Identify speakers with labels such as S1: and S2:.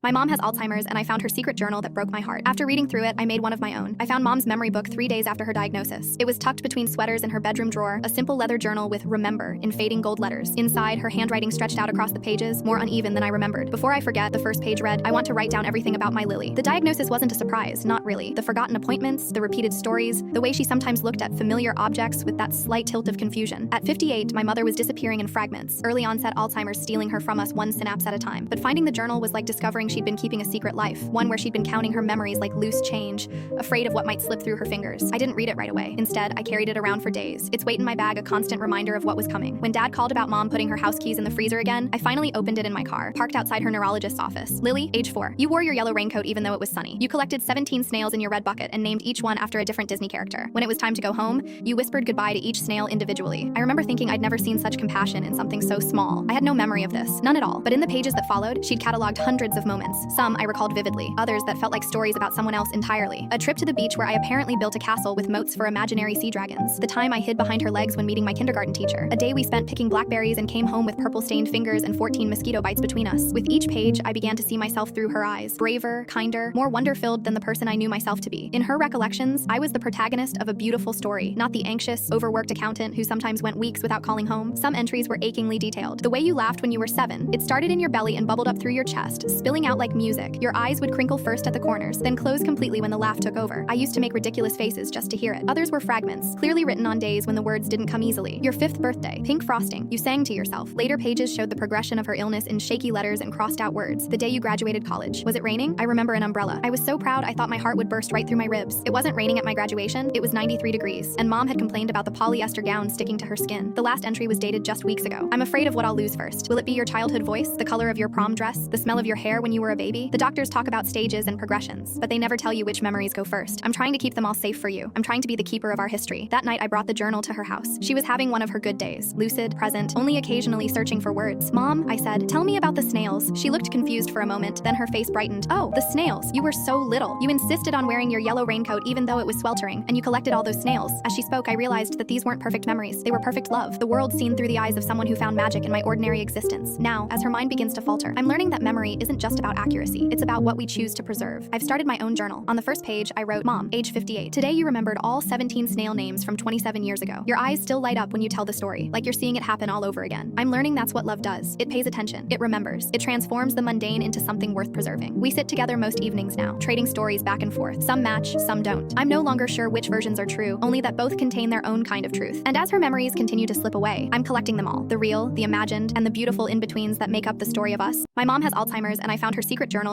S1: My mom has Alzheimer's, and I found her secret journal that broke my heart. After reading through it, I made one of my own. I found Mom's memory book 3 days after her diagnosis. It was tucked between sweaters in her bedroom drawer, a simple leather journal with "Remember" in fading gold letters. Inside, her handwriting stretched out across the pages, more uneven than I remembered. Before I forget, the first page read, "I want to write down everything about my Lily." The diagnosis wasn't a surprise, not really. The forgotten appointments, the repeated stories, the way she sometimes looked at familiar objects with that slight tilt of confusion. At 58, my mother was disappearing in fragments, early onset Alzheimer's stealing her from us one synapse at a time. But finding the journal was like discovering she'd been keeping a secret life, one where she'd been counting her memories like loose change, afraid of what might slip through her fingers. I didn't read it right away. Instead, I carried it around for days, its weight in my bag a constant reminder of what was coming. When Dad called about Mom putting her house keys in the freezer again, I finally opened it in my car, parked outside her neurologist's office. Lily, age 4. You wore your yellow raincoat even though it was sunny. You collected 17 snails in your red bucket and named each one after a different Disney character. When it was time to go home, you whispered goodbye to each snail individually. I remember thinking I'd never seen such compassion in something so small. I had no memory of this, none at all. But in the pages that followed, she'd cataloged hundreds of moments. Some I recalled vividly, others that felt like stories about someone else entirely. A trip to the beach where I apparently built a castle with moats for imaginary sea dragons. The time I hid behind her legs when meeting my kindergarten teacher. A day we spent picking blackberries and came home with purple-stained fingers and 14 mosquito bites between us. With each page, I began to see myself through her eyes. Braver, kinder, more wonder-filled than the person I knew myself to be. In her recollections, I was the protagonist of a beautiful story, not the anxious, overworked accountant who sometimes went weeks without calling home. Some entries were achingly detailed. The way you laughed when you were 7. It started in your belly and bubbled up through your chest, spilling out like music. Your eyes would crinkle first at the corners, then close completely when the laugh took over. I used to make ridiculous faces just to hear it. Others were fragments, clearly written on days when the words didn't come easily. Your 5th birthday. Pink frosting. You sang to yourself. Later pages showed the progression of her illness in shaky letters and crossed out words. The day you graduated college. Was it raining? I remember an umbrella. I was so proud I thought my heart would burst right through my ribs. It wasn't raining at my graduation. It was 93 degrees. And Mom had complained about the polyester gown sticking to her skin. The last entry was dated just weeks ago. I'm afraid of what I'll lose first. Will it be your childhood voice? The color of your prom dress? The smell of your hair when you were a baby? The doctors talk about stages and progressions, but they never tell you which memories go first. I'm trying to keep them all safe for you. I'm trying to be the keeper of our history. That night I brought the journal to her house. She was having one of her good days. Lucid, present, only occasionally searching for words. "Mom," I said, "tell me about the snails." She looked confused for a moment, then her face brightened. "Oh, the snails. You were so little. You insisted on wearing your yellow raincoat even though it was sweltering, and you collected all those snails." As she spoke, I realized that these weren't perfect memories. They were perfect love. The world seen through the eyes of someone who found magic in my ordinary existence. Now, as her mind begins to falter, I'm learning that memory isn't just about accuracy. It's about what we choose to preserve. I've started my own journal. On the first page, I wrote, "Mom, age 58. Today you remembered all 17 snail names from 27 years ago. Your eyes still light up when you tell the story, like you're seeing it happen all over again." I'm learning that's what love does. It pays attention. It remembers. It transforms the mundane into something worth preserving. We sit together most evenings now, trading stories back and forth. Some match, some don't. I'm no longer sure which versions are true, only that both contain their own kind of truth. And as her memories continue to slip away, I'm collecting them all. The real, the imagined, and the beautiful in-betweens that make up the story of us. My mom has Alzheimer's, and I found her secret journal